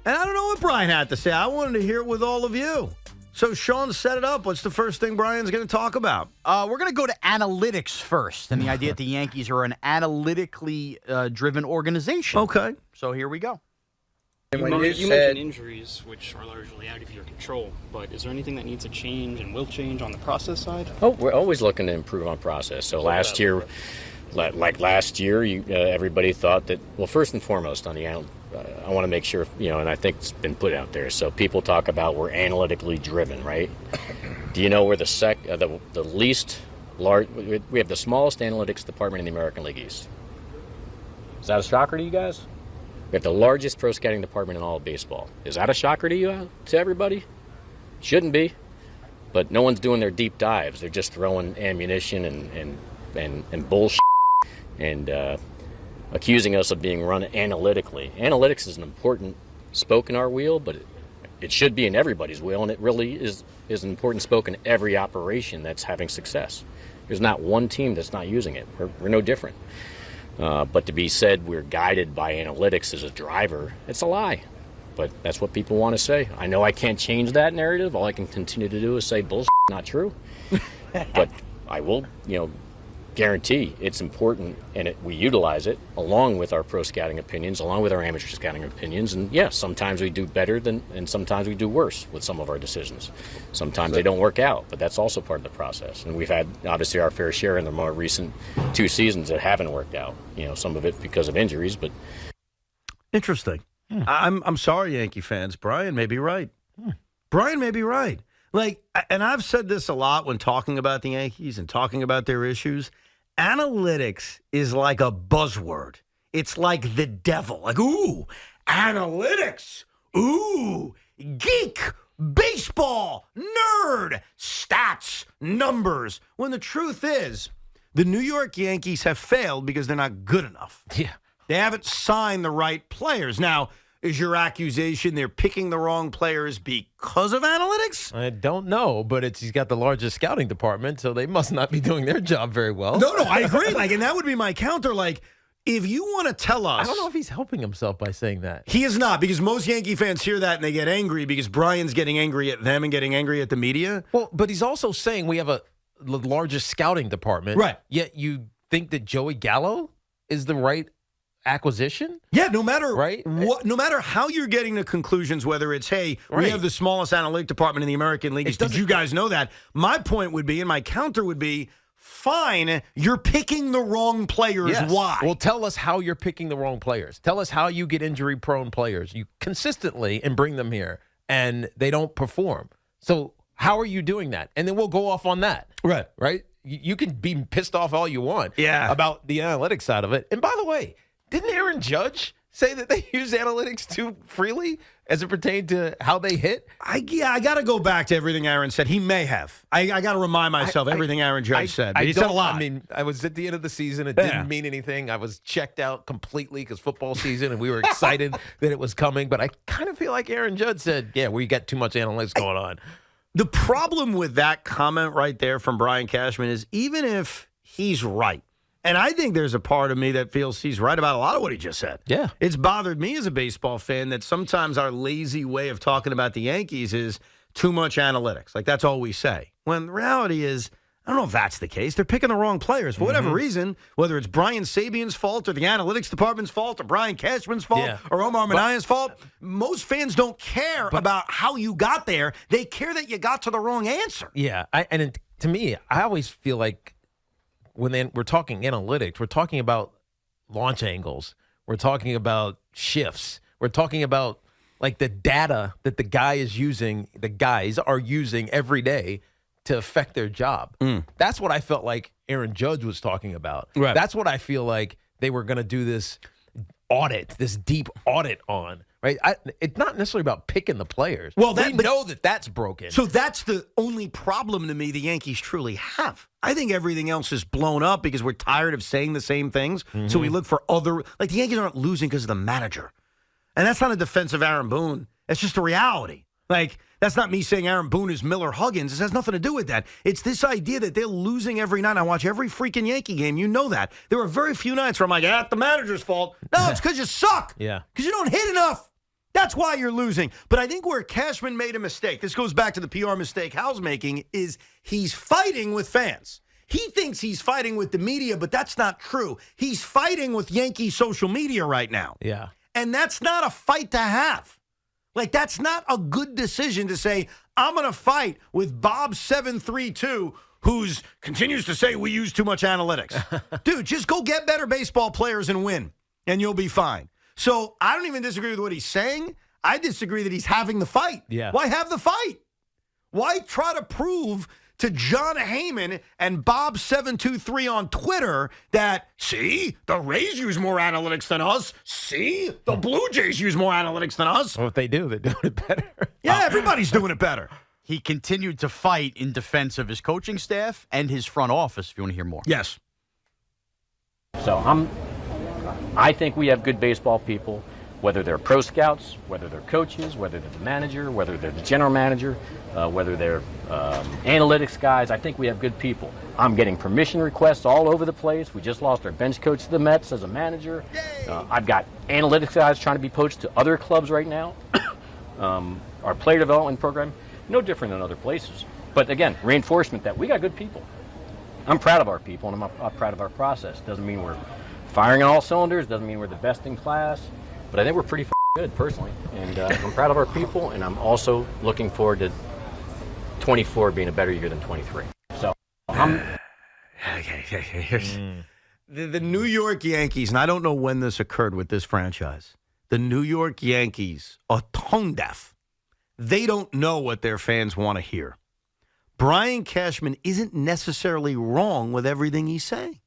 And I don't know what Brian had to say. I wanted to hear it with all of you. So Sean set it up. What's the first thing Brian's going to talk about? We're going to go to analytics first, and the idea that the Yankees are an analytically driven organization. Okay. So here we go. You mentioned injuries, which are largely out of your control, but is there anything that needs to change and will change on the process side? Oh, we're always looking to improve on process. So last year, everybody thought that, well, first and foremost on the I want to make sure, and I think it's been put out there. So people talk about we're analytically driven, right? Do you know we're the least large? We have the smallest analytics department in the American League East. Is that a shocker to you guys? We have the largest pro scouting department in all of baseball. Is that a shocker to you, to everybody? Shouldn't be, but no one's doing their deep dives. They're just throwing ammunition and bullshit and accusing us of being run analytically. Analytics is an important spoke in our wheel, but it should be in everybody's wheel, and it really is an important spoke in every operation that's having success. There's not one team that's not using it. We're no different. But to be said we're guided by analytics as a driver, it's a lie. But that's what people want to say. I know I can't change that narrative. All I can continue to do is say bullshit, not true. But I will, guarantee it's important, and we utilize it along with our pro scouting opinions, along with our amateur scouting opinions. And yes, sometimes we do better and sometimes we do worse with some of our decisions. Sometimes they don't work out, but that's also part of the process. And we've had obviously our fair share in the more recent 2 seasons that haven't worked out. Some of it because of injuries, but Interesting. I'm sorry, Yankee fans. Brian may be right. Brian may be right. And I've said this a lot when talking about the Yankees and talking about their issues. Analytics is like a buzzword. It's like the devil. Ooh, analytics. Ooh, geek, baseball, nerd, stats, numbers. When the truth is, the New York Yankees have failed because they're not good enough. Yeah. They haven't signed the right players. Now, is your accusation they're picking the wrong players because of analytics? I don't know, but he's got the largest scouting department, so they must not be doing their job very well. No, I agree. And that would be my counter. If you want to tell us... I don't know if he's helping himself by saying that. He is not, because most Yankee fans hear that and they get angry because Brian's getting angry at them and getting angry at the media. Well, but he's also saying we have the largest scouting department. Right. Yet you think that Joey Gallo is the right acquisition? Yeah, no matter right? no matter how you're getting to conclusions, whether it's, hey, we have the smallest analytic department in the American League. Did you guys know that? My point would be, and my counter would be, fine, you're picking the wrong players. Yes. Why? Well, tell us how you're picking the wrong players. Tell us how you get injury-prone players. You consistently and bring them here, and they don't perform. So how are you doing that? And then we'll go off on that. Right? You can be pissed off all you want about the analytics side of it. And by the way, didn't Aaron Judge say that they use analytics too freely as it pertained to how they hit? I got to go back to everything Aaron said. He may have. I got to remind myself everything Aaron Judge said. But he said a lot. I mean, I was at the end of the season. It didn't mean anything. I was checked out completely because football season, and we were excited that it was coming. But I kind of feel like Aaron Judge said, we got too much analytics going on. The problem with that comment right there from Brian Cashman is even if he's right, and I think there's a part of me that feels he's right about a lot of what he just said. Yeah. It's bothered me as a baseball fan that sometimes our lazy way of talking about the Yankees is too much analytics. That's all we say. When the reality is, I don't know if that's the case. They're picking the wrong players for whatever reason, whether it's Brian Sabian's fault or the analytics department's fault or Brian Cashman's fault or Omar Manaya's fault. Most fans don't care about how you got there. They care that you got to the wrong answer. Yeah. To me, I always feel like when we're talking analytics, we're talking about launch angles. We're talking about shifts. We're talking about the data that the guys are using every day to affect their job. That's what I felt like Aaron Judge was talking about. Right. That's what I feel like they were going to do this deep audit on. Right? It's not necessarily about picking the players. Well, we know that's broken. So that's the only problem to me the Yankees truly have. I think everything else is blown up because we're tired of saying the same things. So we look for other – the Yankees aren't losing because of the manager. And that's not a defense of Aaron Boone. That's just a reality. That's not me saying Aaron Boone is Miller Huggins. It has nothing to do with that. It's this idea that they're losing every night. I watch every freaking Yankee game. You know that. There are very few nights where I'm like, the manager's fault. No, it's because you suck. Yeah. Because you don't hit enough. That's why you're losing. But I think where Cashman made a mistake, this goes back to the PR mistake Hal's making, is he's fighting with fans. He thinks he's fighting with the media, but that's not true. He's fighting with Yankee social media right now. Yeah. And that's not a fight to have. Like, that's not a good decision to say, I'm going to fight with Bob732, who continues to say we use too much analytics. Dude, just go get better baseball players and win, and you'll be fine. So I don't even disagree with what he's saying. I disagree that he's having the fight. Yeah. Why have the fight? Why try to prove to John Heyman and Bob723 on Twitter that, see, the Rays use more analytics than us. See, the Blue Jays use more analytics than us. Well, if they do, they're doing it better. Yeah, everybody's doing it better. He continued to fight in defense of his coaching staff and his front office, if you want to hear more. Yes. So I think we have good baseball people, whether they're pro scouts, whether they're coaches, whether they're the manager, whether they're the general manager, whether they're analytics guys. I think we have good people. I'm getting permission requests all over the place. We just lost our bench coach to the Mets as a manager. I've got analytics guys trying to be poached to other clubs right now. Our player development program, no different than other places. But again, reinforcement that we got good people. I'm proud of our people, and I'm proud of our process. Doesn't mean we're firing on all cylinders, doesn't mean we're the best in class, but I think we're pretty good personally. And I'm proud of our people, and I'm also looking forward to 24 being a better year than 23. So Here's the New York Yankees, and I don't know when this occurred with this franchise. The New York Yankees are tone deaf. They don't know what their fans want to hear. Brian Cashman isn't necessarily wrong with everything he's saying.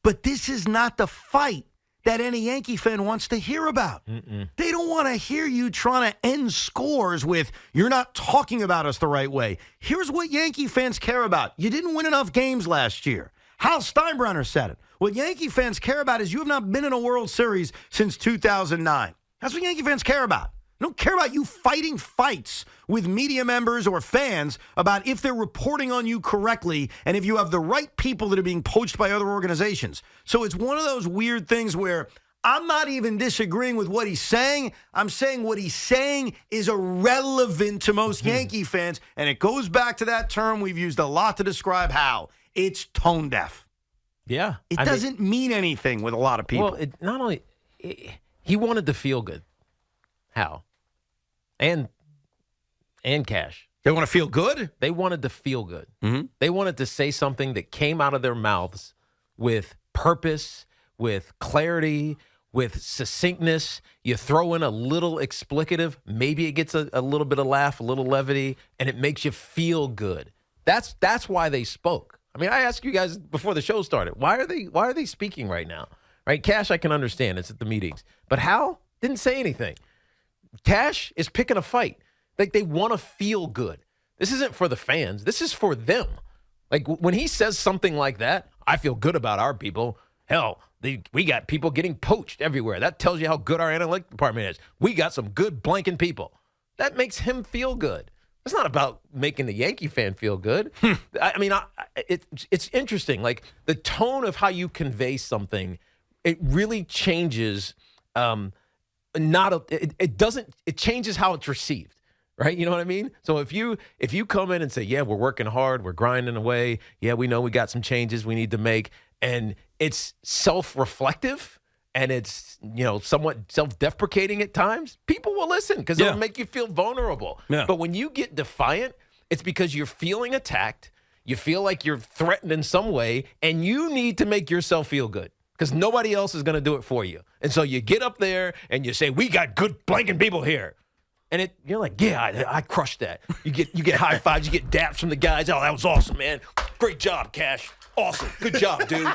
But this is not the fight that any Yankee fan wants to hear about. They don't want to hear you trying to end scores with, you're not talking about us the right way. Here's what Yankee fans care about. You didn't win enough games last year. Hal Steinbrenner said it. What Yankee fans care about is you have not been in a World Series since 2009. That's what Yankee fans care about. They don't care about you fighting fights with media members or fans about if they're reporting on you correctly and if you have the right people that are being poached by other organizations. So it's one of those weird things where I'm not even disagreeing with what he's saying. I'm saying what he's saying is irrelevant to most Yankee fans, and it goes back to that term we've used a lot to describe how. It's tone deaf. Yeah. It doesn't mean anything with a lot of people. Well, not only he wanted to feel good. How? And Cash. They want to feel good? They wanted to feel good. Mm-hmm. They wanted to say something that came out of their mouths with purpose, with clarity, with succinctness. You throw in a little explicative, maybe it gets a little bit of laugh, a little levity, and it makes you feel good. That's why they spoke. I mean, I asked you guys before the show started, why are they speaking right now? Right? Cash, I can understand. It's at the meetings. But Hal didn't say anything. Cash is picking a fight. Like, they want to feel good. This isn't for the fans. This is for them. Like, when he says something like that, I feel good about our people. Hell, we got people getting poached everywhere. That tells you how good our analytics department is. We got some good blanking people. That makes him feel good. It's not about making the Yankee fan feel good. I mean, it's interesting. Like, the tone of how you convey something, it really changes. It changes how it's received. Right? You know what I mean? So if you come in and say, yeah, we're working hard, we're grinding away, yeah, we know we got some changes we need to make, and it's self-reflective and it's, somewhat self-deprecating at times, people will listen because it'll make you feel vulnerable. Yeah. But when you get defiant, it's because you're feeling attacked, you feel like you're threatened in some way, and you need to make yourself feel good because nobody else is going to do it for you. And so you get up there and you say, we got good blanking people here. And you're like, yeah, I crushed that. You get high fives, you get daps from the guys. Oh, that was awesome, man. Great job, Cash. Awesome. Good job, dude.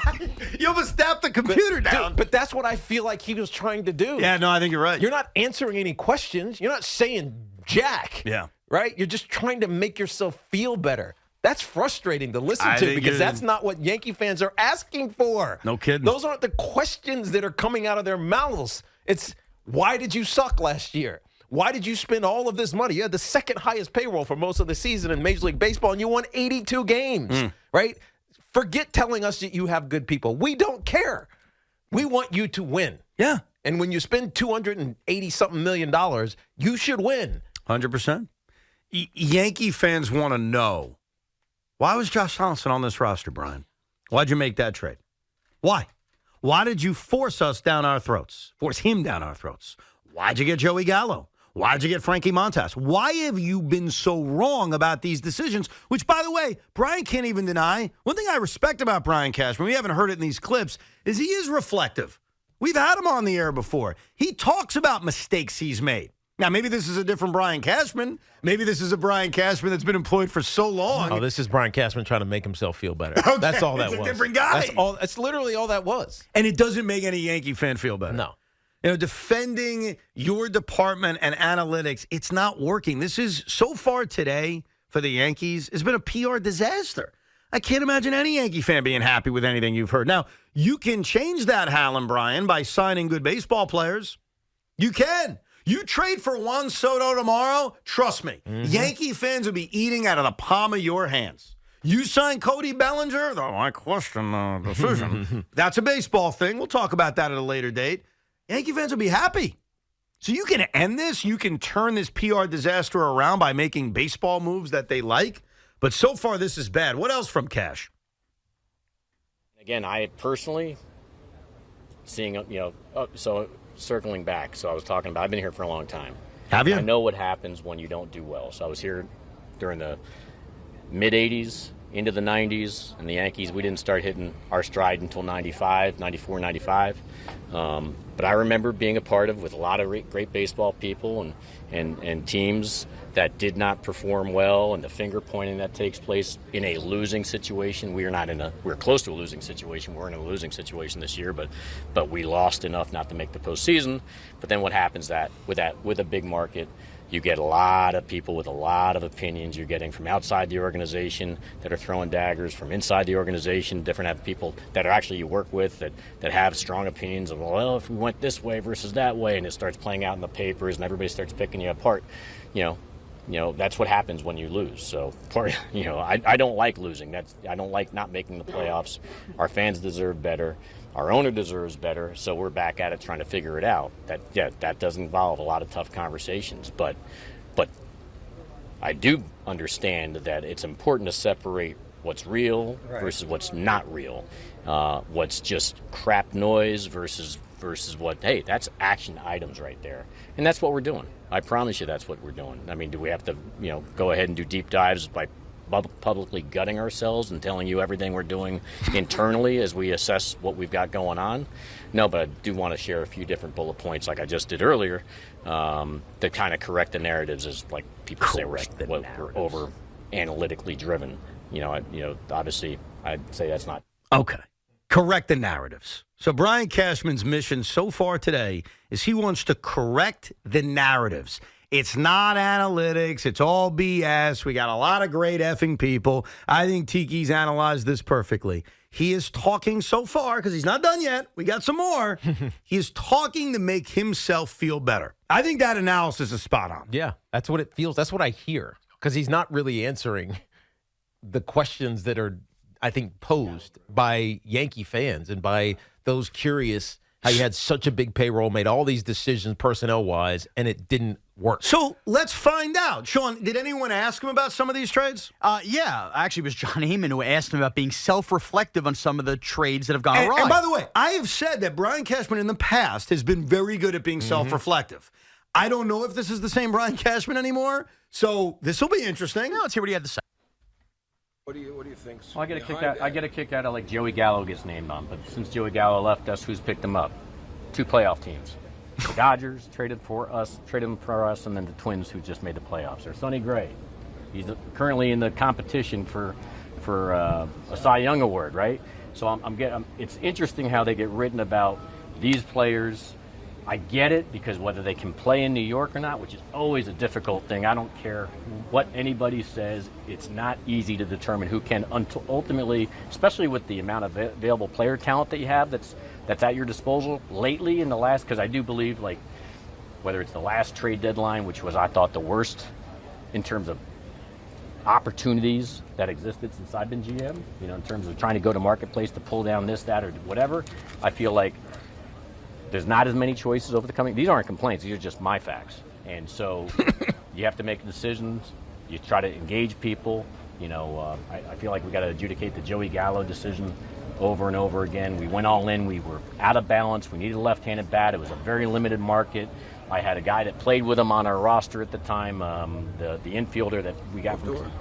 You almost tapped the computer down. But that's what I feel like he was trying to do. Yeah, no, I think you're right. You're not answering any questions. You're not saying jack. Yeah. Right? You're just trying to make yourself feel better. That's frustrating to listen to because that's not what Yankee fans are asking for. No kidding. Those aren't the questions that are coming out of their mouths. It's, why did you suck last year? Why did you spend all of this money? You had the second highest payroll for most of the season in Major League Baseball, and you won 82 games, right? Forget telling us that you have good people. We don't care. We want you to win. Yeah. And when you spend $280-something million, you should win. 100%. Yankee fans want to know, why was Josh Donaldson on this roster, Brian? Why'd you make that trade? Why? Why did you force us down our throats? Force him down our throats? Why'd you get Joey Gallo? Why'd you get Frankie Montas? Why have you been so wrong about these decisions? Which, by the way, Brian can't even deny. One thing I respect about Brian Cashman, we haven't heard it in these clips, is he is reflective. We've had him on the air before. He talks about mistakes he's made. Now, maybe this is a different Brian Cashman. Maybe this is a Brian Cashman that's been employed for so long. Oh, this is Brian Cashman trying to make himself feel better. Okay, that's all that was. It's a different guy. That's literally all that was. And it doesn't make any Yankee fan feel better. No. Defending your department and analytics, it's not working. This is, so far today for the Yankees, it's been a PR disaster. I can't imagine any Yankee fan being happy with anything you've heard. Now, you can change that, Hal and Brian, by signing good baseball players. You can. You trade for Juan Soto tomorrow, trust me, Yankee fans will be eating out of the palm of your hands. You sign Cody Bellinger, though I question the decision. That's a baseball thing. We'll talk about that at a later date. Yankee fans will be happy. So you can end this. You can turn this PR disaster around by making baseball moves that they like. But so far, this is bad. What else from Cash? Again, I personally, so circling back, so I was talking about, I've been here for a long time. Have you? I know what happens when you don't do well. So I was here during the mid-'80s, into the 90s, and the Yankees, we didn't start hitting our stride until 95, 94, 95. But I remember being a part of with a lot of great baseball people and teams that did not perform well, and the finger pointing that takes place in a losing situation. We're close to a losing situation. We're in a losing situation this year, but we lost enough not to make the postseason. But then what happens with a big market, you get a lot of people with a lot of opinions. You're getting from outside the organization that are throwing daggers, from inside the organization, different people that are actually you work with that have strong opinions of, well, if we went this way versus that way, and it starts playing out in the papers and everybody starts picking you apart. That's what happens when you lose. So, I don't like losing. I don't like not making the playoffs. Our fans deserve better. Our owner deserves better. So we're back at it trying to figure it out. That does involve a lot of tough conversations. But I do understand that it's important to separate what's real versus what's not real. What's just crap noise versus what, hey, that's action items right there. And that's what we're doing. I promise you that's what we're doing. I mean, do we have to, go ahead and do deep dives by publicly gutting ourselves and telling you everything we're doing internally as we assess what we've got going on? No, but I do want to share a few different bullet points like I just did earlier to kind of correct the narratives as like people say we're over analytically driven. Obviously I'd say that's not. Okay. Correct the narratives. So Brian Cashman's mission so far today is he wants to correct the narratives. It's not analytics. It's all BS. We got a lot of great effing people. I think Tiki's analyzed this perfectly. He is talking so far, because he's not done yet. We got some more. He is talking to make himself feel better. I think that analysis is spot on. Yeah, that's what it feels. That's what I hear, because he's not really answering the questions that are, I think, posed by Yankee fans and by those curious how you had such a big payroll, made all these decisions personnel-wise, and it didn't work. So let's find out. Sean, did anyone ask him about some of these trades? Yeah. Actually, it was John Heyman who asked him about being self-reflective on some of the trades that have gone awry. And by the way, I have said that Brian Cashman in the past has been very good at being self-reflective. I don't know if this is the same Brian Cashman anymore, so this will be interesting. Now, let's hear what he had to say. What do you think? Well, I get a kick out of like Joey Gallo gets named on, but since Joey Gallo left us, who's picked him up? 2 playoff teams. The Dodgers traded him for us, and then the Twins, who just made the playoffs. Or Sonny Gray. He's currently in the competition for a Cy Young award, right? So it's interesting how they get written about these players. I get it, because whether they can play in New York or not, which is always a difficult thing. I don't care what anybody says. It's not easy to determine who can ultimately, especially with the amount of available player talent that you have that's at your disposal lately in the last, because I do believe, like, whether it's the last trade deadline, which was, I thought, the worst in terms of opportunities that existed since I've been GM, in terms of trying to go to marketplace to pull down this, that, or whatever. I feel like there's not as many choices over the coming. These aren't complaints. These are just my facts. And so you have to make decisions. You try to engage people. I feel like we got to adjudicate the Joey Gallo decision over and over again. We went all in. We were out of balance. We needed a left-handed bat. It was a very limited market. I had a guy that played with him on our roster at the time, the infielder that we got from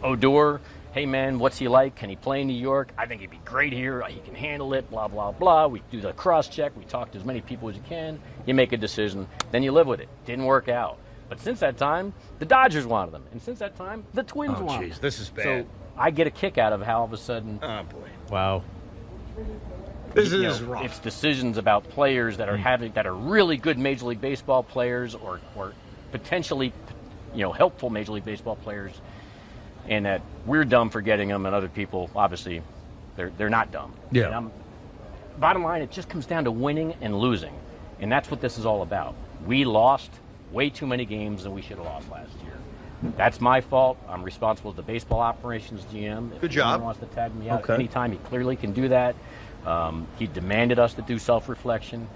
Odor. Hey, man, what's he like? Can he play in New York? I think he'd be great here. He can handle it, blah, blah, blah. We do the cross-check. We talk to as many people as you can. You make a decision. Then you live with it. Didn't work out. But since that time, the Dodgers wanted them. And since that time, the Twins wanted them. This is bad. So I get a kick out of how all of a sudden. Oh, boy. Wow. This is rough. It's decisions about players that are really good Major League Baseball players or potentially, helpful Major League Baseball players. And that we're dumb for getting them, and other people, obviously, they're not dumb. Yeah. And bottom line, it just comes down to winning and losing, and that's what this is all about. We lost way too many games than we should have lost last year. That's my fault. I'm responsible as the baseball operations GM. Good job. If anyone wants to tag me out anytime, he clearly can do that. He demanded us to do self-reflection.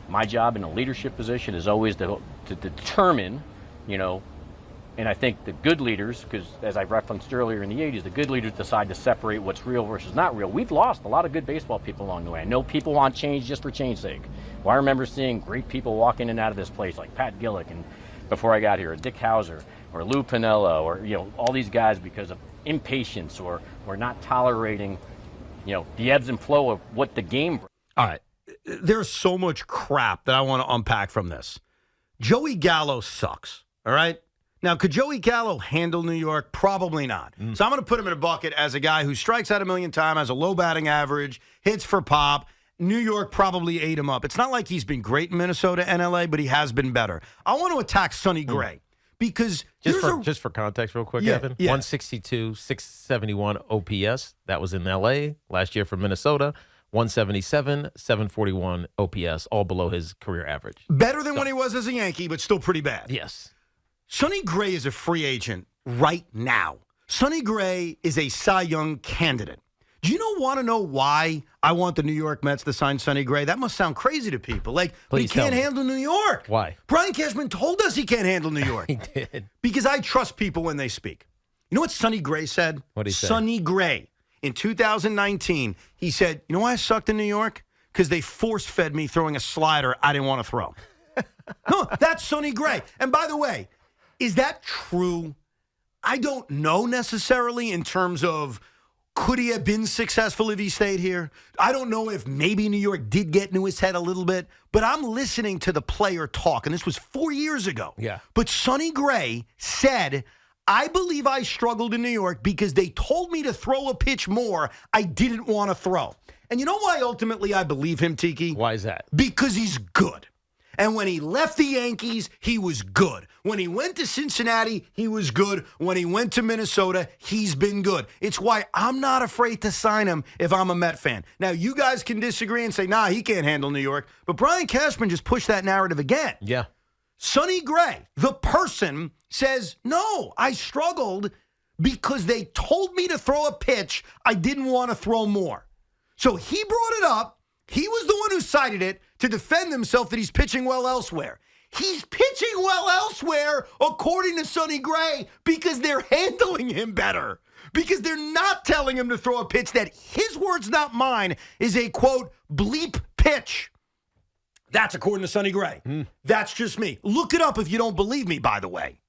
My job in a leadership position is always to determine, and I think the good leaders, because as I referenced earlier in the 80s, the good leaders decide to separate what's real versus not real. We've lost a lot of good baseball people along the way. I know people want change just for change's sake. Well, I remember seeing great people walk in and out of this place, like Pat Gillick, and before I got here, or Dick Hauser, or Lou Piniella, or all these guys because of impatience or not tolerating, the ebbs and flow of what the game. All right. There's so much crap that I want to unpack from this. Joey Gallo sucks, all right? Now, could Joey Gallo handle New York? Probably not. So I'm going to put him in a bucket as a guy who strikes out 1,000,000 times, has a low batting average, hits for pop. New York probably ate him up. It's not like he's been great in Minnesota and L.A., but he has been better. I want to attack Sonny Gray because just for context real quick, Evan, 162, 671 OPS. That was in L.A. last year for Minnesota. 177, 741 OPS, all below his career average. Better than when he was as a Yankee, but still pretty bad. Yes. Sonny Gray is a free agent right now. Sonny Gray is a Cy Young candidate. Do you want to know why I want the New York Mets to sign Sonny Gray? That must sound crazy to people. But he can't handle New York. Why? Brian Cashman told us he can't handle New York. He did. Because I trust people when they speak. You know what Sonny Gray said? What did he say? Sonny Gray, in 2019, he said, you know why I sucked in New York? Because they force-fed me throwing a slider I didn't want to throw. No, that's Sonny Gray. And by the way, is that true? I don't know necessarily in terms of could he have been successful if he stayed here? I don't know if maybe New York did get into his head a little bit, but I'm listening to the player talk, and this was 4 years ago. Yeah. But Sonny Gray said, I believe I struggled in New York because they told me to throw a pitch more I didn't want to throw. And you know why ultimately I believe him, Tiki? Why is that? Because he's good. And when he left the Yankees, he was good. When he went to Cincinnati, he was good. When he went to Minnesota, he's been good. It's why I'm not afraid to sign him if I'm a Met fan. Now, you guys can disagree and say, nah, he can't handle New York. But Brian Cashman just pushed that narrative again. Yeah. Sonny Gray, the person, says, no, I struggled because they told me to throw a pitch I didn't want to throw more. So he brought it up. He was the one who cited it to defend himself that he's pitching well elsewhere. He's pitching well elsewhere, according to Sonny Gray, because they're handling him better. Because they're not telling him to throw a pitch that, his words, not mine, is a, quote, bleep pitch. That's according to Sonny Gray. That's just me. Look it up if you don't believe me, by the way.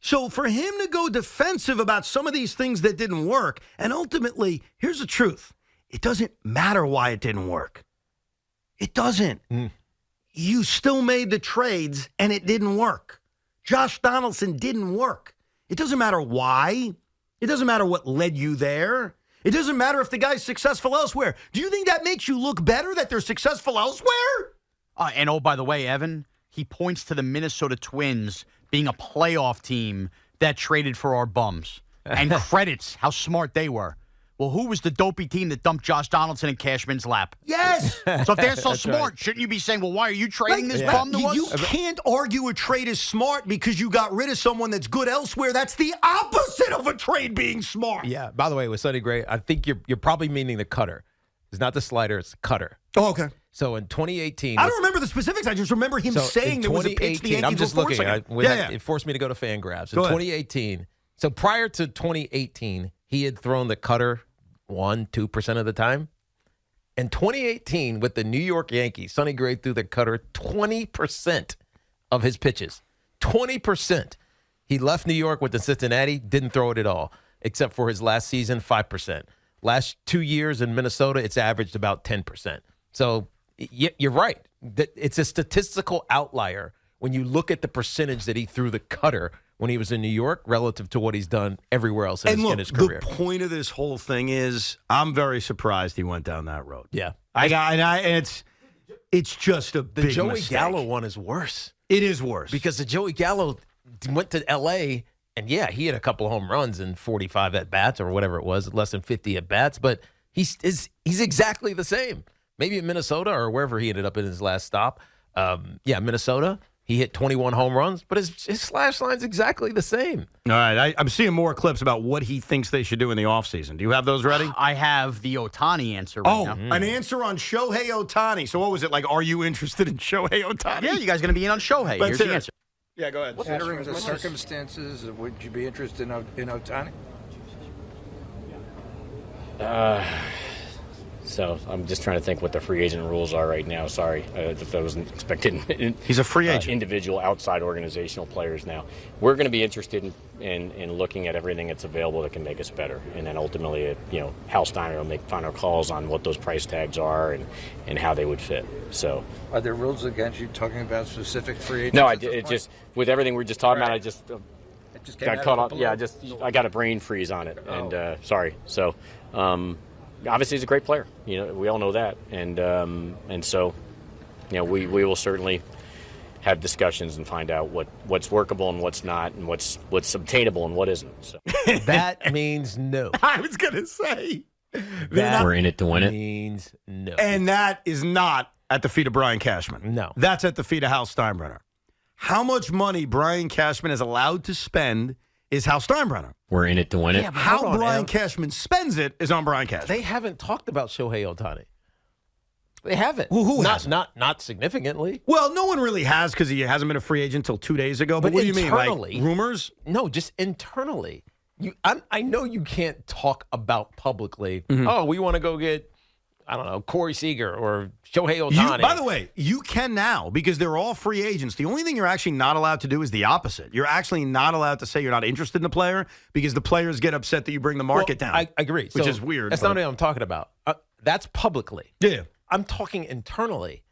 So for him to go defensive about some of these things that didn't work, and ultimately, here's the truth. It doesn't matter why it didn't work. It doesn't. You still made the trades, and it didn't work. Josh Donaldson didn't work. It doesn't matter why. It doesn't matter what led you there. It doesn't matter if the guy's successful elsewhere. Do you think that makes you look better that they're successful elsewhere? And oh, by the way, Evan, he points to the Minnesota Twins being a playoff team that traded for our bums and credits how smart they were. Well, who was the dopey team that dumped Josh Donaldson in Cashman's lap? Yes. So if they're so smart, shouldn't you be saying, well, why are you trading this bum to us? You can't argue a trade is smart because you got rid of someone that's good elsewhere. That's the opposite of a trade being smart. Yeah. By the way, with Sonny Gray, I think you're probably meaning the cutter. It's not the slider, it's the cutter. Oh, okay. So in 2018, I don't remember the specifics. I just remember him saying there was a pitch the Yankees I'm just were looking. forcing. It forced me to go to FanGraphs. In Go ahead. 2018, so prior to 2018, he had thrown the cutter 1-2% of the time. In 2018, with the New York Yankees, Sonny Gray threw the cutter 20% of his pitches. 20%. He left New York with the Cincinnati, didn't throw it at all, except for his last season, 5%. Last 2 years in Minnesota, it's averaged about 10%. So you're right. It's a statistical outlier when you look at the percentage that he threw the cutter when he was in New York relative to what he's done everywhere else in his career. The point of this whole thing is I'm very surprised he went down that road. Yeah. It's just a big Joey mistake. Gallo one is worse. It is worse. Because the Joey Gallo went to L.A., and, yeah, he had a couple of home runs and 45 at-bats or whatever it was, less than 50 at-bats, but he's exactly the same. Maybe in Minnesota or wherever he ended up in his last stop. Minnesota, he hit 21 home runs, but his slash line's exactly the same. All right, I'm seeing more clips about what he thinks they should do in the offseason. Do you have those ready? I have the Ohtani answer right now. An answer on Shohei Ohtani. So what was it, like, are you interested in Shohei Ohtani? Yeah, you guys going to be in on Shohei. Let's Here's hear the it. answer. Yeah, go ahead. Considering the circumstances, would you be interested in Ohtani? So I'm just trying to think what the free agent rules are right now. Sorry, if I wasn't expecting. He's a free agent. Individual outside organizational players now. We're going to be interested in looking at everything that's available that can make us better. And then ultimately, Hal Steiner will make final calls on what those price tags are and how they would fit. So, Are there rules against you talking about specific free agents? no, at this point? with everything we're just talking about, I It just just came got out caught of up. the Yeah, blue. I got a brain freeze on it, and sorry. So, obviously he's a great player. We all know that, and so, we will certainly have discussions and find out what's workable and what's not, and what's obtainable and what isn't. So That means no. I was going to say. we're in it to win it. Means no. And that is not at the feet of Brian Cashman. No. That's at the feet of Hal Steinbrenner. How much money Brian Cashman is allowed to spend is Hal Steinbrenner. We're in it to win it. Yeah, but hold How on, Brian Al. Cashman spends it is on Brian Cashman. They haven't talked about Shohei Ohtani. They haven't. Well, who hasn't? Not significantly. Well, no one really has because he hasn't been a free agent until 2 days ago. But what do you mean? Like internally- rumors? No, just internally. I know you can't talk about publicly, Mm-hmm. oh, we want to go get, I don't know, Corey Seager or Shohei Ohtani. By the way, you can now because they're all free agents. The only thing you're actually not allowed to do is the opposite. You're actually not allowed to say you're not interested in the player because the players get upset that you bring the market down. I agree. Which So is weird. That's but- not what I'm talking about. That's publicly. Yeah. I'm talking internally.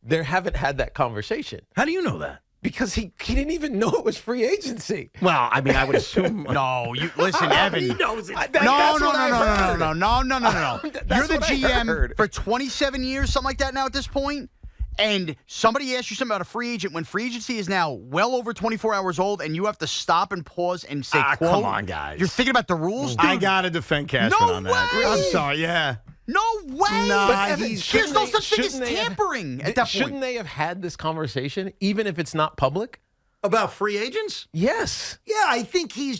They haven't had that conversation How do you know that? because he didn't even know it was free agency. Well, I mean, I would assume. No, you listen, Evan. He knows it. No. That's what I heard. You're That's the what I GM heard. for 27 years, something like that now at this point. And somebody asked you something about a free agent when free agency is now well over 24 hours old, and you have to stop and pause and say, quote, come on, guys. You're thinking about the rules, dude? I got to defend Cashman No on that. way! I'm sorry, yeah. No way! Nah, But Evan, he's- there's no shouldn't such thing as they have- tampering at that Shouldn't point. they have had this conversation, even if it's not public? About free agents? Yes. Yeah, I think he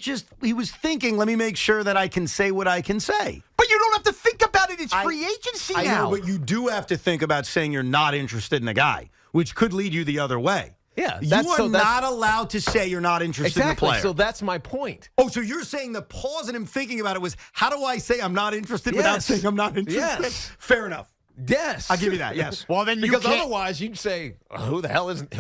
was thinking, let me make sure that I can say what I can say. But you don't have to think about it. It's free agency I now. know, but you do have to think about saying you're not interested in the guy, which could lead you the other way. Yeah, You that's- are so that's- not allowed to say you're not interested in the Exactly. player. So that's my point. Oh, so you're saying the pause in him thinking about it was, how do I say I'm not interested without Yes. saying I'm not interested? Yes. Fair enough. Yes. I'll give you that, yes. well, then you Because can't. otherwise you'd say, who isn't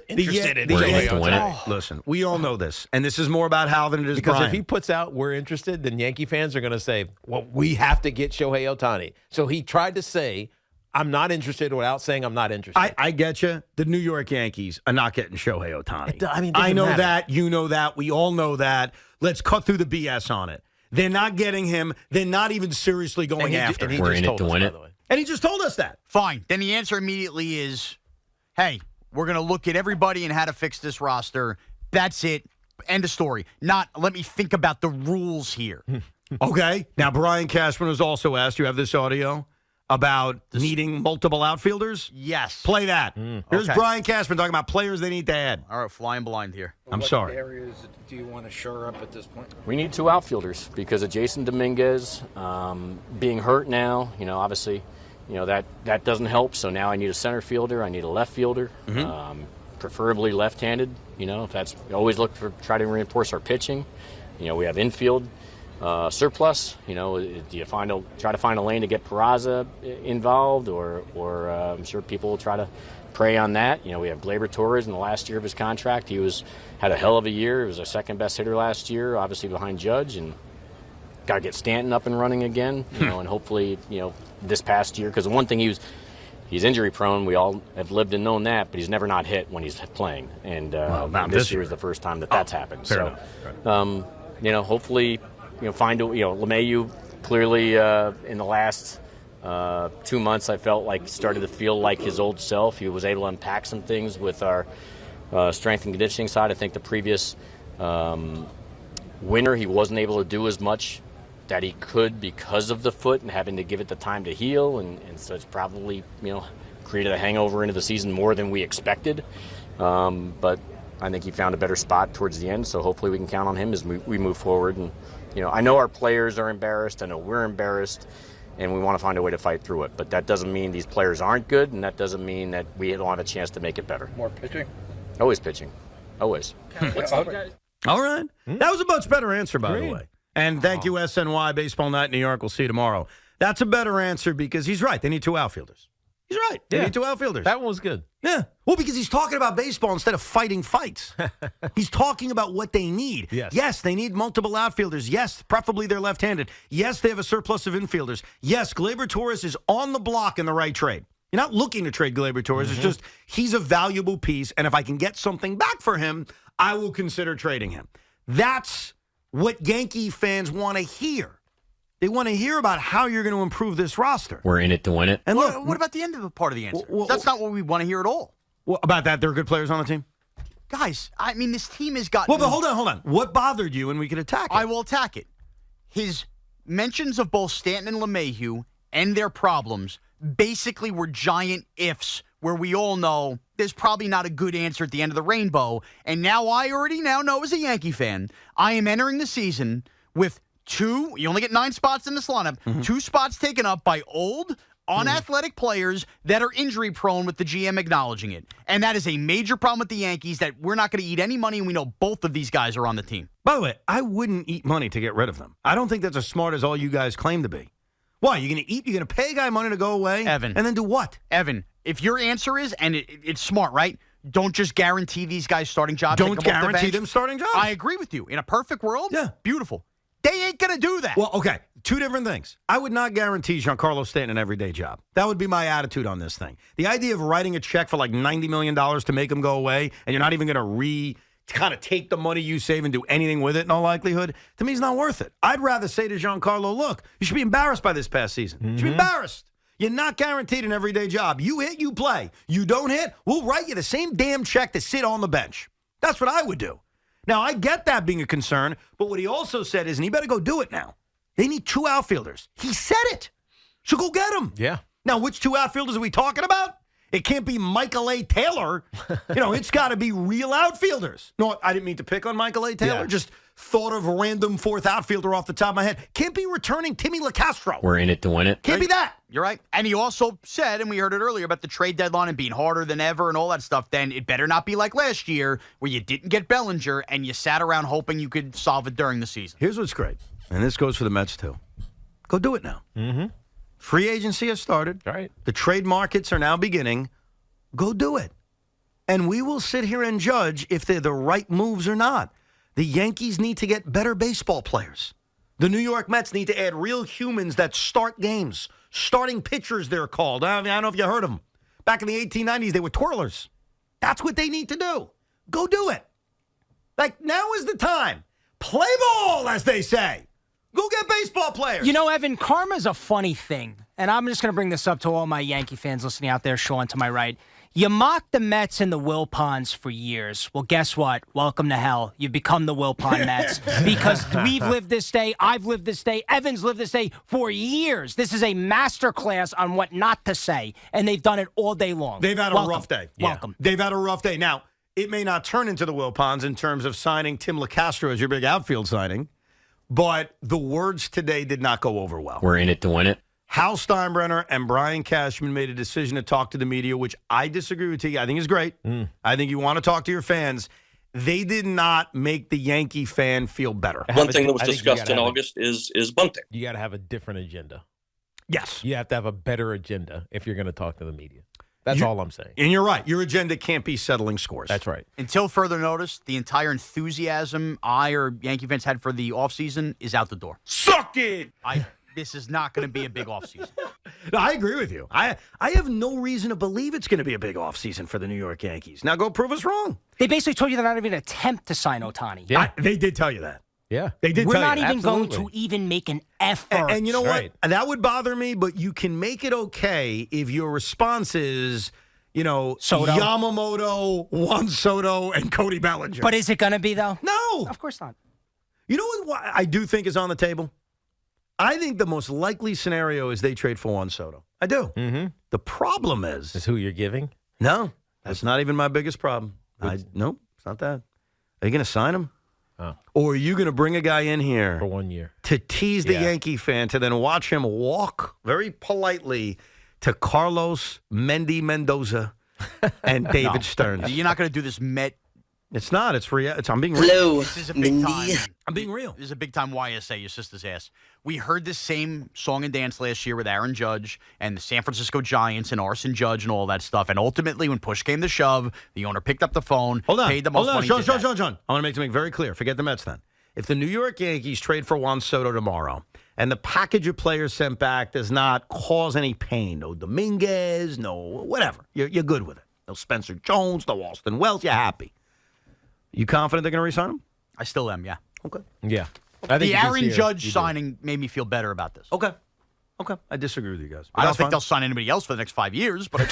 interested in We're in Shohei it to win it. Ohtani? Listen, we all know this, and this is more about Hal than it is Because Brian. if he puts out we're interested, then Yankee fans are going to say, well, we have to get Shohei Ohtani. So he tried to say, I'm not interested without saying I'm not interested. I get you. The New York Yankees are not getting Shohei Ohtani. It doesn't I know matter. that. You know that. We all know that. Let's cut through the BS on it. They're not getting him. They're not even seriously going after and he him. We're just in it told to us, win by it. the way. And he just told us that. Fine. Then the answer immediately is, hey, we're going to look at everybody and how to fix this roster. That's it. End of story. Not let me think about the rules here. Okay. Now, Brian Cashman was also asked, you have this audio, about needing multiple outfielders? Yes. Play that. Here's okay. Brian Cashman talking about players they need to add. All right, flying blind here. I'm What sorry. areas do you want to shore up at this point? We need two outfielders because of Jason Dominguez being hurt now. Obviously, that doesn't help. So now I need a center fielder. I need a left fielder, preferably left-handed. If that's always try to reinforce our pitching. We have infield surplus. Do you try to find a lane to get Peraza involved, or I'm sure people will try to prey on that. We have Gleyber Torres in the last year of his contract. He had a hell of a year. He was our second best hitter last year, obviously behind Judge, and got to get Stanton up and running again. And hopefully, this past year, because the one thing he's injury prone. We all have lived and known that, but he's never not hit when he's playing. And this year is the first time that's happened. So, hopefully, find LeMahieu clearly in the last 2 months, I felt like started to feel like his old self. He was able to unpack some things with our strength and conditioning side. I think the previous winter, he wasn't able to do as much that he could because of the foot and having to give it the time to heal, and so it's probably created a hangover into the season more than we expected. But I think he found a better spot towards the end, so hopefully we can count on him as we move forward. And I know our players are embarrassed. I know we're embarrassed, and we want to find a way to fight through it. But that doesn't mean these players aren't good, and that doesn't mean that we don't have a chance to make it better. More pitching? Always pitching. Always. All right. That was a much better answer, by the way. And thank you, SNY Baseball Night in New York. We'll see you tomorrow. That's a better answer because he's right. They need two outfielders. He's right. They need two outfielders. That one was good. Yeah. Well, because he's talking about baseball instead of fighting fights. He's talking about what they need. Yes, they need multiple outfielders. Yes, preferably they're left-handed. Yes, they have a surplus of infielders. Yes, Gleyber Torres is on the block in the right trade. You're not looking to trade Gleyber Torres. It's just he's a valuable piece, and if I can get something back for him, I will consider trading him. That's what Yankee fans want to hear. They want to hear about how you're going to improve this roster. We're in it to win it. And look, what about the end of the part of the answer? That's not what we want to hear at all. Well, about that, there are good players on the team? Guys, I mean, this team has got... Well, but hold on. What bothered you, and we could attack it? I will attack it. His mentions of both Stanton and LeMahieu and their problems basically were giant ifs where we all know there's probably not a good answer at the end of the rainbow. And now I already know as a Yankee fan, I am entering the season with you only get 9 spots in this lineup, 2 spots taken up by old, unathletic players that are injury prone with the GM acknowledging it. And that is a major problem with the Yankees that we're not going to eat any money, and we know both of these guys are on the team. By the way, I wouldn't eat money to get rid of them. I don't think that's as smart as all you guys claim to be. Why? You're going to pay a guy money to go away? Evan. And then do what? Evan, if your answer is, and it's smart, right? Don't just guarantee these guys starting jobs. Don't guarantee them starting jobs. I agree with you. In a perfect world, beautiful. They ain't going to do that. Well, okay, 2 different things. I would not guarantee Giancarlo Stanton an everyday job. That would be my attitude on this thing. The idea of writing a check for like $90 million to make him go away, and you're not even going to kind of take the money you save and do anything with it in all likelihood, to me is not worth it. I'd rather say to Giancarlo, look, you should be embarrassed by this past season. You should be embarrassed. You're not guaranteed an everyday job. You hit, you play. You don't hit, we'll write you the same damn check to sit on the bench. That's what I would do. Now, I get that being a concern, but what he also said is, and he better go do it now, they need 2 outfielders. He said it. So go get them. Yeah. Now, which 2 outfielders are we talking about? It can't be Michael A. Taylor. It's got to be real outfielders. No, I didn't mean to pick on Michael A. Taylor. Just thought of a random 4th outfielder off the top of my head. Can't be returning Timmy LaCastro. We're in it to win it. Can't be that. You're right. And he also said, and we heard it earlier, about the trade deadline and being harder than ever and all that stuff. Then it better not be like last year where you didn't get Bellinger and you sat around hoping you could solve it during the season. Here's what's great, and this goes for the Mets too. Go do it now. Free agency has started. Right. The trade markets are now beginning. Go do it. And we will sit here and judge if they're the right moves or not. The Yankees need to get better baseball players. The New York Mets need to add real humans that start games. Starting pitchers, they're called. I don't know if you heard of them. Back in the 1890s, they were twirlers. That's what they need to do. Go do it. Like, now is the time. Play ball, as they say. Go get baseball players. Evan, karma's a funny thing. And I'm just going to bring this up to all my Yankee fans listening out there, Sean, to my right. You mocked the Mets and the Wilpons for years. Well, guess what? Welcome to hell. You've become the Wilpon Mets because we've lived this day. I've lived this day. Evan's lived this day for years. This is a master class on what not to say, and they've done it all day long. They've had a rough day. Welcome. They've had a rough day. Now, it may not turn into the Wilpons in terms of signing Tim LaCastro as your big outfield signing, but the words today did not go over well. We're in it to win it. Hal Steinbrenner and Brian Cashman made a decision to talk to the media, which I disagree with you. I think is great. I think you want to talk to your fans. They did not make the Yankee fan feel better. One thing that was discussed in August is bunting. You got to have a different agenda. Yes. You have to have a better agenda if you're going to talk to the media. That's all I'm saying. And you're right. Your agenda can't be settling scores. That's right. Until further notice, the entire enthusiasm I or Yankee fans had for the offseason is out the door. Suck it! This is not going to be a big offseason. No, I agree with you. I have no reason to believe it's going to be a big offseason for the New York Yankees. Now go prove us wrong. They basically told you they're not even going to attempt to sign Ohtani. Yeah. They did tell you that. Yeah. They did We're tell not you. even Absolutely. going to even make an effort. And you know Right. what? That would bother me, but you can make it okay if your response is, Soto. Yamamoto, Juan Soto, and Cody Bellinger. But is it going to be, though? No. Of course not. You know what I do think is on the table? I think the most likely scenario is they trade for Juan Soto. I do. Mm-hmm. The problem is Who you're giving? no, that's not even my biggest problem. Nope, it's not that. Are you going to sign him? Oh. Or are you going to bring a guy in here For 1 year. to tease the Yeah. Yankee fan to then watch him walk very politely to Carlos Mendoza and David Stearns? You're not going to do this Met. It's not. It's real. I'm being real. This is a big time. I'm being real. This is a big time YSA, your sister's ass. We heard this same song and dance last year with Aaron Judge and the San Francisco Giants and Arson Judge and all that stuff. And ultimately, when push came to shove, the owner picked up the phone, paid the most money. Sean. I want to make something very clear. Forget the Mets then. If the New York Yankees trade for Juan Soto tomorrow and the package of players sent back does not cause any pain, no Dominguez, no whatever, you're good with it. No Spencer Jones, no Austin Wells, you're happy. You confident they're going to re-sign him? I still am, yeah. Okay. Yeah. I think The you can Aaron see it. Judge You do. signing made me feel better about this. Okay. I disagree with you guys. I don't think they'll sign anybody else for the next 5 years, but